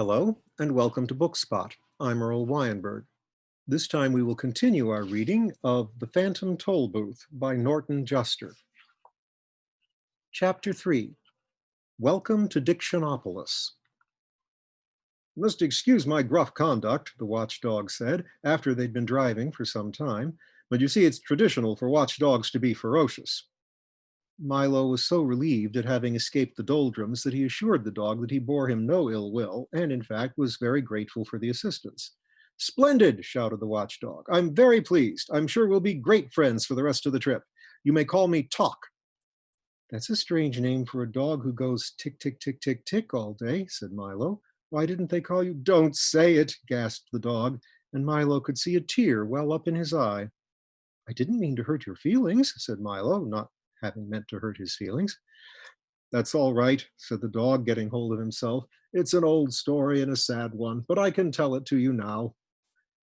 Hello, and welcome to Bookspot. I'm Earl Wyenberg. This time we will continue our reading of The Phantom Tollbooth by Norton Juster. Chapter 3, Welcome to Dictionopolis. "You must excuse my gruff conduct," the watchdog said, after they'd been driving for some time, "but you see it's traditional for watchdogs to be ferocious." Milo was so relieved at having escaped the doldrums that he assured the dog that he bore him no ill will, and in fact was very grateful for the assistance. "Splendid!" shouted the watchdog. "I'm very pleased. I'm sure we'll be great friends for the rest of the trip. You may call me Tock." "That's a strange name for a dog who goes tick, tick, tick, tick, tick all day," said Milo. "Why didn't they call you—" "Don't say it," gasped the dog, and Milo could see a tear well up in his eye. "I didn't mean to hurt your feelings," said Milo, not having meant to hurt his feelings. "That's all right," said the dog, getting hold of himself. "It's an old story and a sad one, but I can tell it to you now.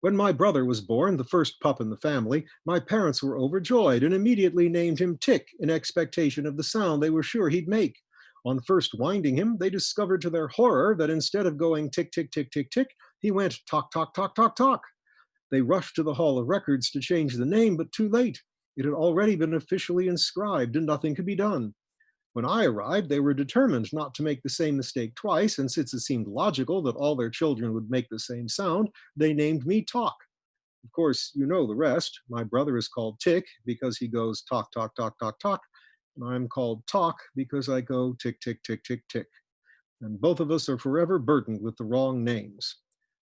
When my brother was born, the first pup in the family, my parents were overjoyed and immediately named him Tick in expectation of the sound they were sure he'd make. On first winding him, they discovered to their horror that instead of going tick, tick, tick, tick, tick, he went tock, tock, tock, tock, tock. They rushed to the Hall of Records to change the name, but too late. It had already been officially inscribed and nothing could be done. When I arrived, they were determined not to make the same mistake twice, and since it seemed logical that all their children would make the same sound, they named me Tock. Of course, you know the rest. My brother is called Tick because he goes tock, tock, tock, tock, tock, and I'm called Tock because I go tick, tick, tick, tick, tick. And both of us are forever burdened with the wrong names.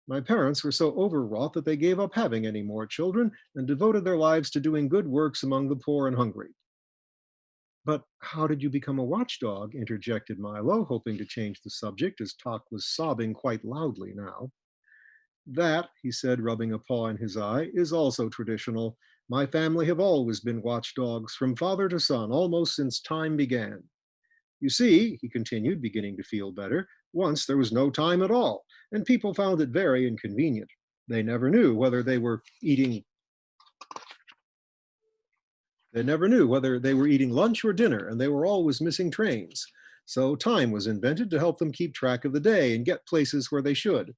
My parents were so overwrought that they gave up having any more children and devoted their lives to doing good works among the poor and hungry." "But how did you become a watchdog?" interjected Milo, hoping to change the subject, as Tock was sobbing quite loudly now. "That," he said, rubbing a paw in his eye, "is also traditional. My family have always been watchdogs, from father to son, almost since time began. You see," he continued, beginning to feel better, "once there was no time at all, and people found it very inconvenient. They never knew whether they were eating They never knew whether they were eating lunch or dinner, and they were always missing trains. So time was invented to help them keep track of the day and get places where they should.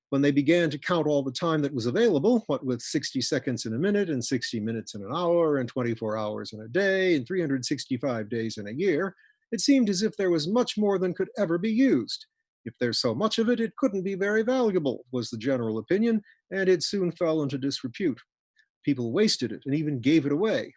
When they began to count all the time that was available, what with 60 seconds in a minute and 60 minutes in an hour and 24 hours in a day and 365 days in a year, it seemed as if there was much more than could ever be used. If there's so much of it, it couldn't be very valuable, was the general opinion, and it soon fell into disrepute. People wasted it and even gave it away.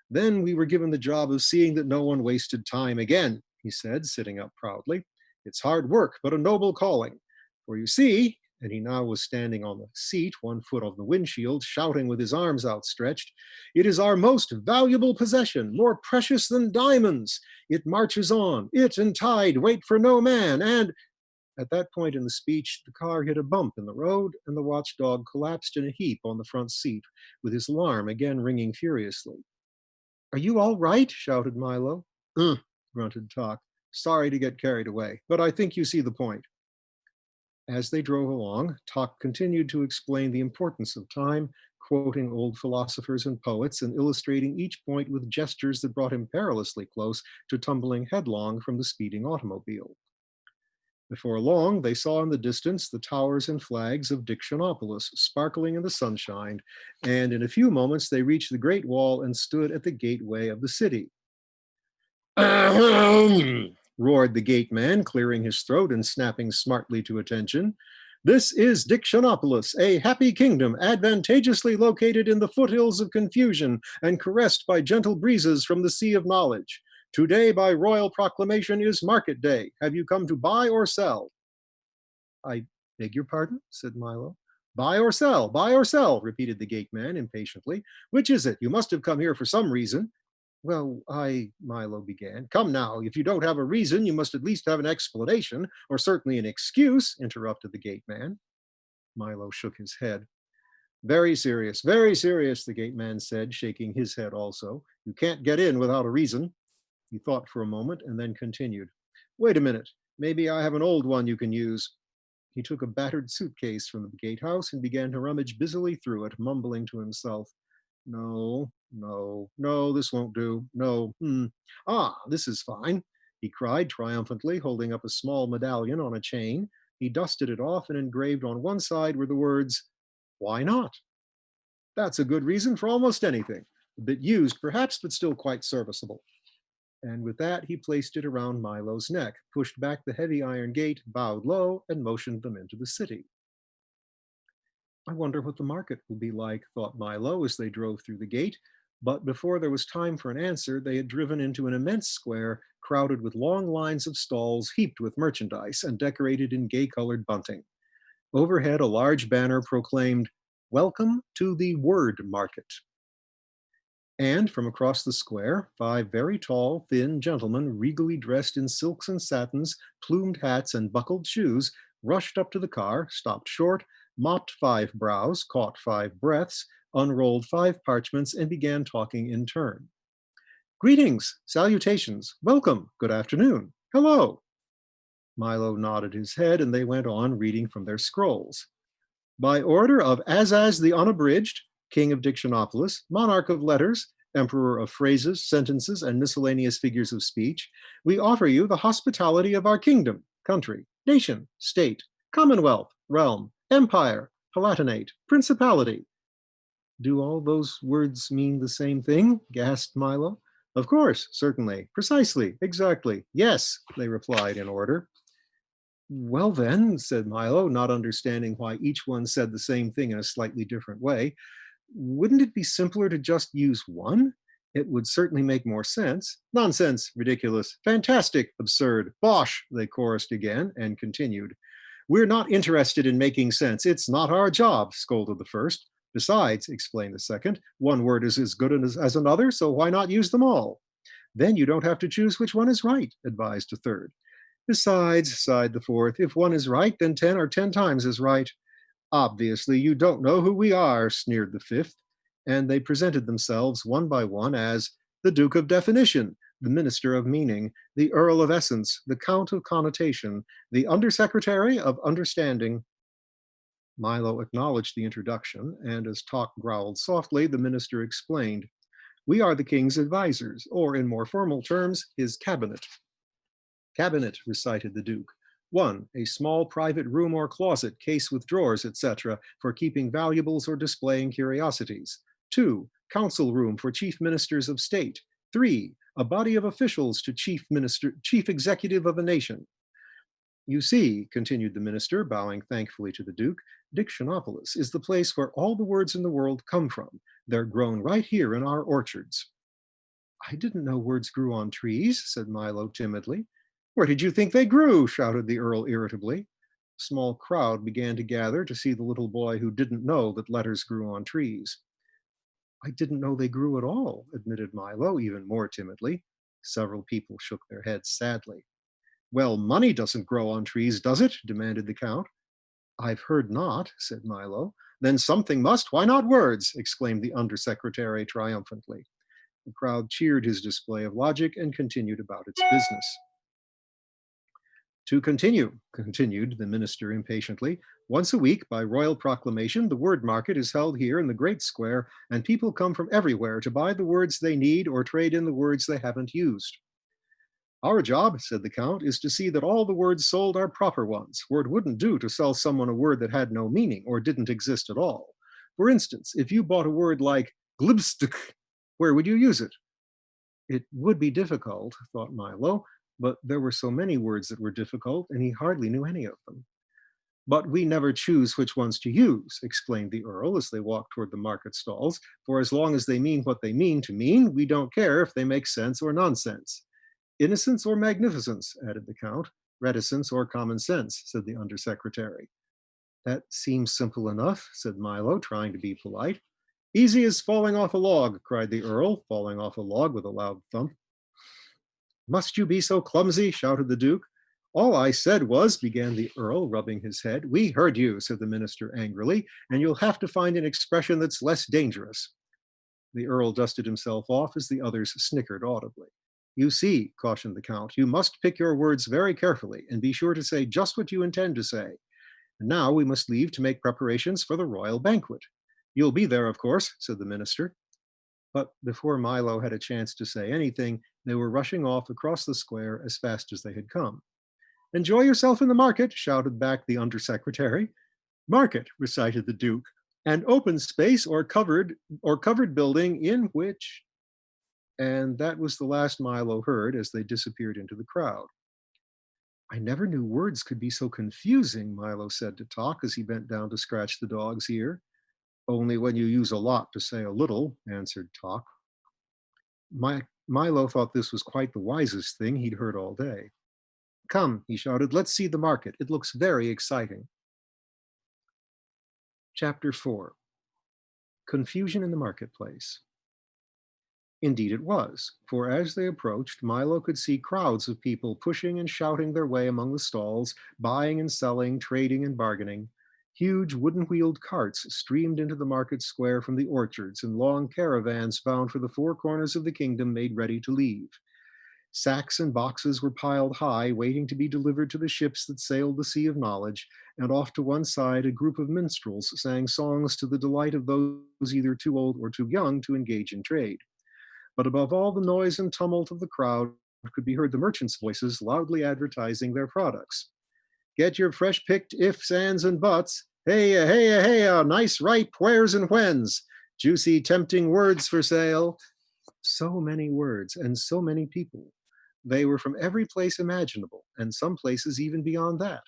Then we were given the job of seeing that no one wasted time again," he said, sitting up proudly. "It's hard work, but a noble calling. For you see," and he now was standing on the seat, one foot on the windshield, shouting with his arms outstretched, "it is our most valuable possession, more precious than diamonds. It marches on. It and tide wait for no man, and—" At that point in the speech, the car hit a bump in the road, and the watchdog collapsed in a heap on the front seat, with his alarm again ringing furiously. "Are you all right?" shouted Milo. Grunted Tock. "Sorry to get carried away, but I think you see the point." As they drove along, Tock continued to explain the importance of time, quoting old philosophers and poets and illustrating each point with gestures that brought him perilously close to tumbling headlong from the speeding automobile. Before long, they saw in the distance the towers and flags of Dictionopolis sparkling in the sunshine, and in a few moments they reached the Great Wall and stood at the gateway of the city. "Ahem!" roared the gateman, clearing his throat and snapping smartly to attention. "This is Dictionopolis, a happy kingdom advantageously located in the foothills of confusion and caressed by gentle breezes from the sea of knowledge. Today, by royal proclamation, is market day. Have you come to buy or sell?" "I beg your pardon?" said Milo. Buy or sell," repeated the gateman impatiently. "Which is it? You must have come here for some reason." "Well, Milo began. "Come now, if you don't have a reason, you must at least have an explanation, or certainly an excuse," interrupted the gateman. Milo shook his head. Very serious," the gateman said, shaking his head also. "You can't get in without a reason." He thought for a moment and then continued. "Wait a minute. Maybe I have an old one you can use." He took a battered suitcase from the gatehouse and began to rummage busily through it, mumbling to himself. "No, no, no, this won't do. No, Ah, this is fine," he cried triumphantly, holding up a small medallion on a chain. He dusted it off and engraved on one side were the words, "Why not?" That's a good reason for almost anything. A bit used, perhaps, but still quite serviceable. And with that, he placed it around Milo's neck, pushed back the heavy iron gate, bowed low, and motioned them into the city. I wonder what the market will be like, thought Milo as they drove through the gate. But before there was time for an answer, they had driven into an immense square crowded with long lines of stalls heaped with merchandise and decorated in gay colored bunting. Overhead, a large banner proclaimed, "Welcome to the Word Market." And from across the square, five very tall, thin gentlemen, regally dressed in silks and satins, plumed hats, and buckled shoes, rushed up to the car, stopped short, mopped five brows, caught five breaths, unrolled five parchments, and began talking in turn. "Greetings, salutations, welcome, good afternoon, hello." Milo nodded his head, and they went on reading from their scrolls. "By order of Azaz the Unabridged, King of Dictionopolis, Monarch of Letters, Emperor of Phrases, Sentences, and Miscellaneous Figures of Speech, we offer you the hospitality of our kingdom, country, nation, state, commonwealth, realm, empire, palatinate, principality." "Do all those words mean the same thing?" gasped Milo. "Of course, certainly, precisely, exactly. Yes," they replied in order. "Well, then," said Milo, not understanding why each one said the same thing in a slightly different way, "wouldn't it be simpler to just use one? It would certainly make more sense." "Nonsense, ridiculous, fantastic, absurd, bosh," they chorused again and continued. "We're not interested in making sense. It's not our job," scolded the first. "Besides," explained the second, "one word is as good as another, so why not use them all?" "Then you don't have to choose which one is right," advised a third. "Besides," sighed the fourth, "if one is right, then 10 are 10 times as right." "Obviously, you don't know who we are," sneered the fifth, and they presented themselves one by one as the Duke of Definition, the Minister of Meaning, the Earl of Essence, the Count of Connotation, the Undersecretary of Understanding. Milo acknowledged the introduction, and as Tock growled softly, the minister explained, "We are the king's advisors, or in more formal terms, his cabinet." "Cabinet," recited the Duke. "One, a small private room or closet, case with drawers, etc., for keeping valuables or displaying curiosities. Two, council room for chief ministers of state. Three, a body of officials to chief executive of a nation." "You see," continued the minister, bowing thankfully to the Duke, "Dictionopolis is the place where all the words in the world come from. They're grown right here in our orchards." "I didn't know words grew on trees," said Milo timidly. "Where did you think they grew?" shouted the Earl irritably. A small crowd began to gather to see the little boy who didn't know that letters grew on trees. "I didn't know they grew at all," admitted Milo, even more timidly. Several people shook their heads sadly. "Well, money doesn't grow on trees, does it?" demanded the Count. "I've heard not," said Milo. "Then something must. Why not words?" exclaimed the Undersecretary triumphantly. The crowd cheered his display of logic and continued about its business. "To continue," continued the minister impatiently, "once a week, by royal proclamation, the word market is held here in the great square, and people come from everywhere to buy the words they need or trade in the words they haven't used. Our job," said the Count, "is to see that all the words sold are proper ones, for it wouldn't do to sell someone a word that had no meaning or didn't exist at all. For instance, if you bought a word like glibstuk, where would you use it?" It would be difficult, thought Milo, but there were so many words that were difficult, and he hardly knew any of them. "But we never choose which ones to use," explained the Earl as they walked toward the market stalls, "for as long as they mean what they mean to mean, we don't care if they make sense or nonsense." "Innocence or magnificence," added the Count. "Reticence or common sense," said the Undersecretary. "That seems simple enough," said Milo, trying to be polite. "Easy as falling off a log," cried the Earl, falling off a log with a loud thump. "Must you be so clumsy?" shouted the Duke. "All I said was," began the Earl, rubbing his head. "We heard you," said the minister angrily, "and you'll have to find an expression that's less dangerous." The Earl dusted himself off as the others snickered audibly. "You see," cautioned the Count, "you must pick your words very carefully and be sure to say just what you intend to say. And now we must leave to make preparations for the royal banquet." "You'll be there, of course," said the minister. But before Milo had a chance to say anything, they were rushing off across the square as fast as they had come. Enjoy yourself in the market, shouted back the undersecretary. Market, recited the Duke, an open space or covered building in which, and that was the last Milo heard as they disappeared into the crowd. I never knew words could be so confusing, Milo said to Tock as he bent down to scratch the dog's ear. Only when you use a lot to say a little, answered Tock. Milo thought this was quite the wisest thing he'd heard all day. Come, he shouted, let's see the market. It looks very exciting. Chapter 4. Confusion in the Marketplace. Indeed it was, for as they approached, Milo could see crowds of people pushing and shouting their way among the stalls, buying and selling, trading and bargaining. Huge wooden-wheeled carts streamed into the market square from the orchards, and long caravans bound for the four corners of the kingdom made ready to leave. Sacks and boxes were piled high, waiting to be delivered to the ships that sailed the sea of knowledge, and off to one side a group of minstrels sang songs to the delight of those either too old or too young to engage in trade. But above all the noise and tumult of the crowd could be heard the merchants' voices loudly advertising their products. Get your fresh picked ifs, ands, and buts. Hey, hey, hey, nice ripe wheres and whens. Juicy, tempting words for sale. So many words and so many people. They were from every place imaginable, and some places even beyond that.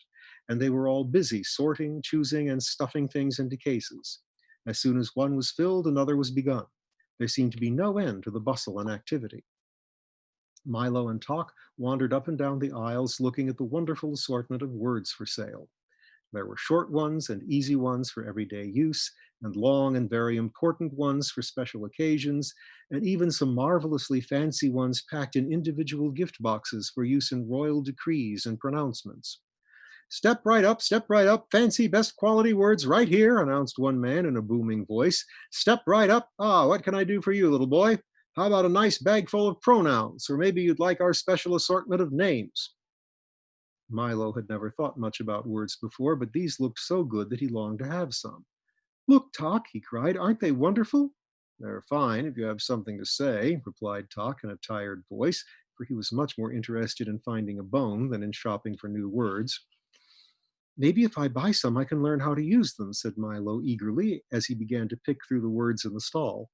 And they were all busy sorting, choosing, and stuffing things into cases. As soon as one was filled, another was begun. There seemed to be no end to the bustle and activity. Milo and Tock wandered up and down the aisles looking at the wonderful assortment of words for sale. There were short ones and easy ones for everyday use, and long and very important ones for special occasions, and even some marvelously fancy ones packed in individual gift boxes for use in royal decrees and pronouncements. Step right up, fancy best quality words right here, announced one man in a booming voice. Step right up. Ah, what can I do for you, little boy? How about a nice bag full of pronouns? Or maybe you'd like our special assortment of names. Milo had never thought much about words before, but these looked so good that he longed to have some. Look, Tock, he cried, aren't they wonderful? They're fine if you have something to say, replied Tock in a tired voice, for he was much more interested in finding a bone than in shopping for new words. Maybe if I buy some, I can learn how to use them, said Milo eagerly as he began to pick through the words in the stall.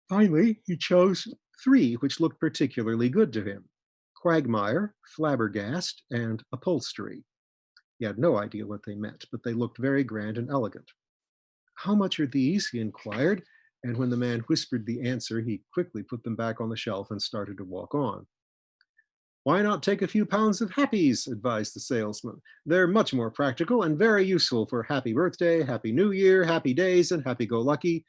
Finally, he chose three which looked particularly good to him: quagmire, flabbergast, and upholstery. He had no idea what they meant, but they looked very grand and elegant. How much are these? He inquired, and when the man whispered the answer, he quickly put them back on the shelf and started to walk on. Why not take a few pounds of happies? Advised the salesman. They're much more practical and very useful for happy birthday, happy new year, happy days, and happy go lucky.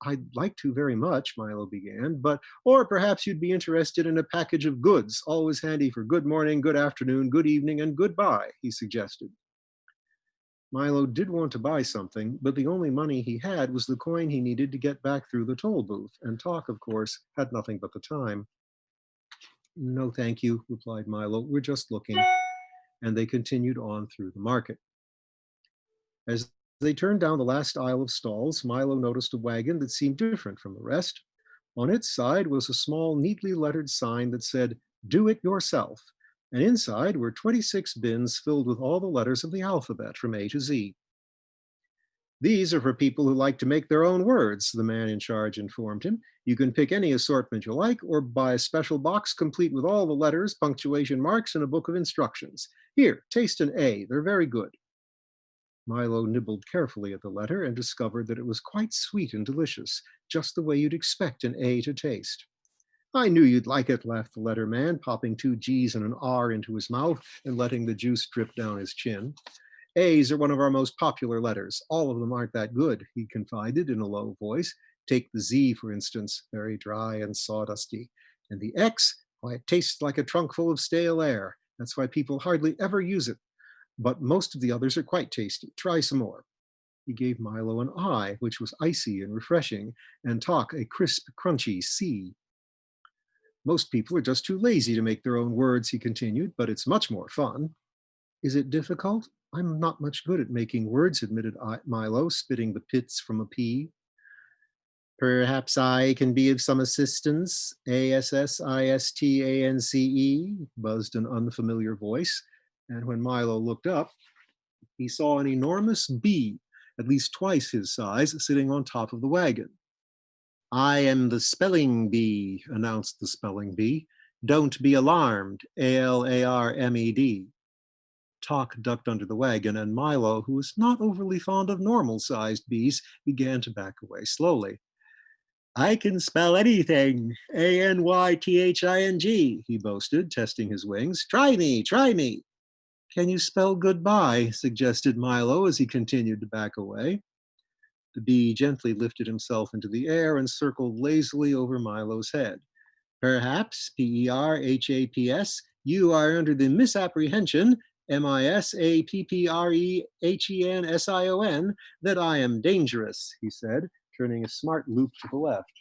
I'd like to very much, Milo began, or perhaps you'd be interested in a package of goods, always handy for good morning, good afternoon, good evening, and goodbye, he suggested. Milo did want to buy something, but the only money he had was the coin he needed to get back through the toll booth, and Tock, of course, had nothing but the time. No, thank you, replied Milo. We're just looking. And they continued on through the market. As they turned down the last aisle of stalls, Milo noticed a wagon that seemed different from the rest. On its side was a small, neatly lettered sign that said, Do It Yourself, and inside were 26 bins filled with all the letters of the alphabet from A to Z. These are for people who like to make their own words, the man in charge informed him. You can pick any assortment you like or buy a special box complete with all the letters, punctuation marks, and a book of instructions. Here, taste an A. They're very good. Milo nibbled carefully at the letter and discovered that it was quite sweet and delicious, just the way you'd expect an A to taste. I knew you'd like it, laughed the letter man, popping two G's and an R into his mouth and letting the juice drip down his chin. A's are one of our most popular letters. All of them aren't that good, he confided in a low voice. Take the Z, for instance, very dry and sawdusty. And the X, why, it tastes like a trunk full of stale air. That's why people hardly ever use it. But most of the others are quite tasty. Try some more. He gave Milo an I, which was icy and refreshing, and Tock a crisp, crunchy C. Most people are just too lazy to make their own words, he continued, but it's much more fun. Is it difficult? I'm not much good at making words, admitted Milo, spitting the pits from a pea. Perhaps I can be of some assistance, ASSISTANCE, buzzed an unfamiliar voice. And when Milo looked up, he saw an enormous bee, at least twice his size, sitting on top of the wagon. I am the spelling bee, announced the spelling bee. Don't be alarmed, Alarmed. Tock ducked under the wagon, and Milo, who was not overly fond of normal sized bees, began to back away slowly. I can spell anything, Anything, he boasted, testing his wings. Try me, try me. Can you spell goodbye? Suggested Milo as he continued to back away. The bee gently lifted himself into the air and circled lazily over Milo's head. Perhaps, Perhaps, you are under the misapprehension, Misapprehension, that I am dangerous, he said, turning a smart loop to the left.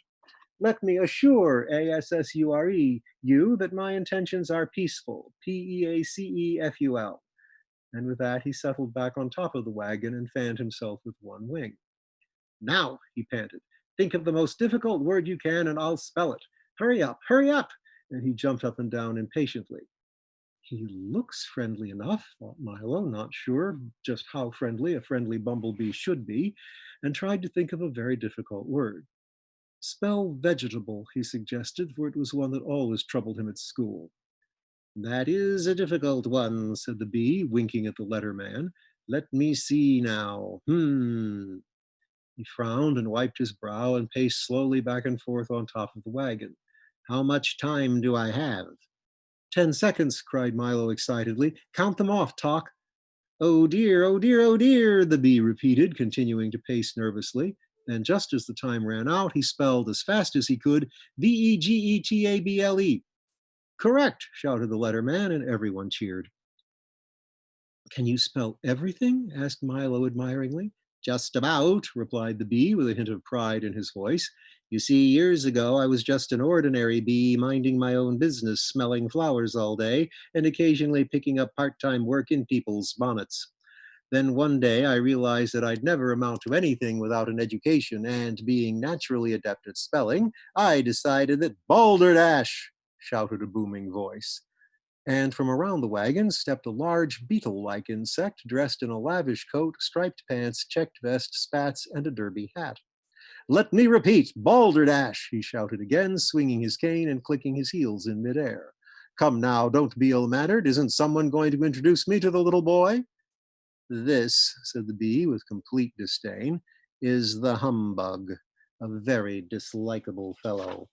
Let me assure Assure you that my intentions are peaceful, Peaceful. And with that, he settled back on top of the wagon and fanned himself with one wing. Now, he panted, think of the most difficult word you can and I'll spell it. Hurry up, hurry up! And he jumped up and down impatiently. He looks friendly enough, thought Milo, not sure just how friendly a friendly bumblebee should be, and tried to think of a very difficult word. Spell vegetable, he suggested, for it was one that always troubled him at school. That is a difficult one, said the bee, winking at the letterman. Let me see now. He frowned and wiped his brow and paced slowly back and forth on top of the wagon. How much time do I have? 10 seconds, cried Milo excitedly. Count them off, Tock. Oh dear, oh dear, oh dear, the bee repeated, continuing to pace nervously. And just as the time ran out, he spelled as fast as he could, VegetablE. Correct, shouted the letterman, and everyone cheered. Can you spell everything? Asked Milo admiringly. Just about, replied the bee with a hint of pride in his voice. You see, years ago I was just an ordinary bee minding my own business, smelling flowers all day, and occasionally picking up part-time work in people's bonnets. Then one day I realized that I'd never amount to anything without an education, and being naturally adept at spelling, I decided that balderdash, shouted a booming voice. And from around the wagon stepped a large beetle-like insect dressed in a lavish coat, striped pants, checked vest, spats, and a derby hat. Let me repeat, balderdash, he shouted again, swinging his cane and clicking his heels in midair. Come now, don't be ill-mannered. Isn't someone going to introduce me to the little boy? This, said the bee with complete disdain, is the Humbug, a very dislikable fellow.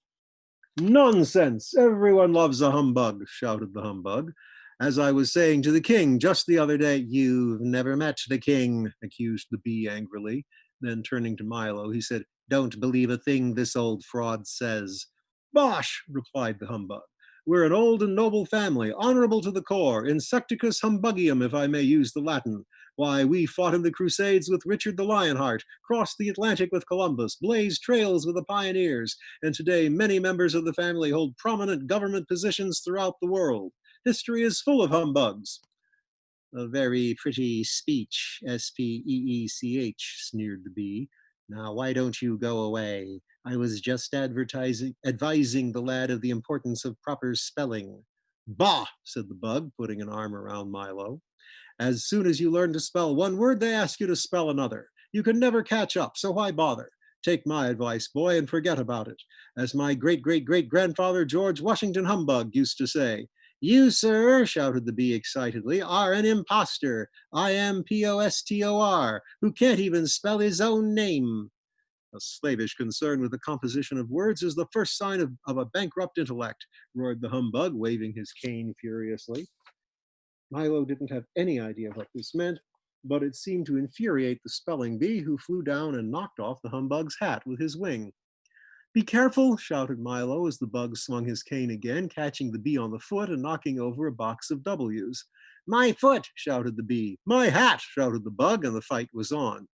Nonsense! Everyone loves a humbug, shouted the humbug. As I was saying to the king just the other day, you've never met the king, accused the bee angrily. Then turning to Milo, he said, don't believe a thing this old fraud says. Bosh, replied the humbug. We're an old and noble family, honorable to the core, insecticus humbugium, if I may use the Latin. Why, we fought in the Crusades with Richard the Lionheart, crossed the Atlantic with Columbus, blazed trails with the pioneers, and today many members of the family hold prominent government positions throughout the world. History is full of humbugs. A very pretty speech, Speech, sneered the bee. Now, why don't you go away? I was just advising the lad of the importance of proper spelling. Bah, said the bug, putting an arm around Milo. As soon as you learn to spell one word, they ask you to spell another. You can never catch up, so why bother? Take my advice, boy, and forget about it. As my great-great-great-grandfather George Washington Humbug used to say, you, sir, shouted the bee excitedly, are an impostor. I am Postor, who can't even spell his own name. A slavish concern with the composition of words is the first sign of a bankrupt intellect, roared the humbug, waving his cane furiously. Milo didn't have any idea what this meant, but it seemed to infuriate the spelling bee, who flew down and knocked off the humbug's hat with his wing. Be careful, shouted Milo as the bug swung his cane again, catching the bee on the foot and knocking over a box of W's. My foot, shouted the bee. My hat, shouted the bug, and the fight was on.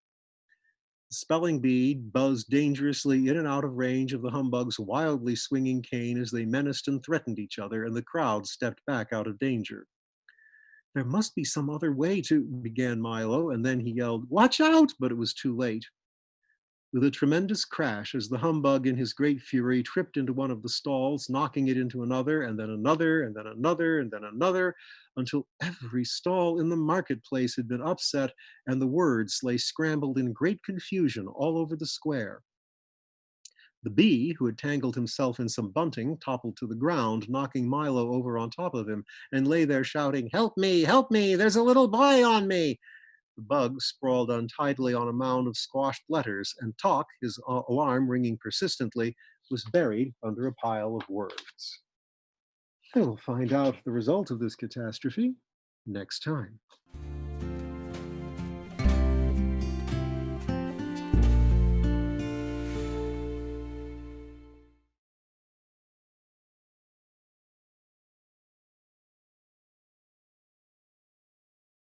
The spelling bee buzzed dangerously in and out of range of the humbug's wildly swinging cane as they menaced and threatened each other, and the crowd stepped back out of danger. There must be some other way to, began Milo, and then he yelled, watch out, but it was too late. with a tremendous crash as the humbug in his great fury tripped into one of the stalls, knocking it into another, and then another, and then another, and then another, until every stall in the marketplace had been upset, and the words lay scrambled in great confusion all over the square. The bee, who had tangled himself in some bunting, toppled to the ground, knocking Milo over on top of him, and lay there shouting, help me, there's a little boy on me. The bug sprawled untidily on a mound of squashed letters, and Tock, his alarm ringing persistently, was buried under a pile of words. We'll find out the result of this catastrophe next time.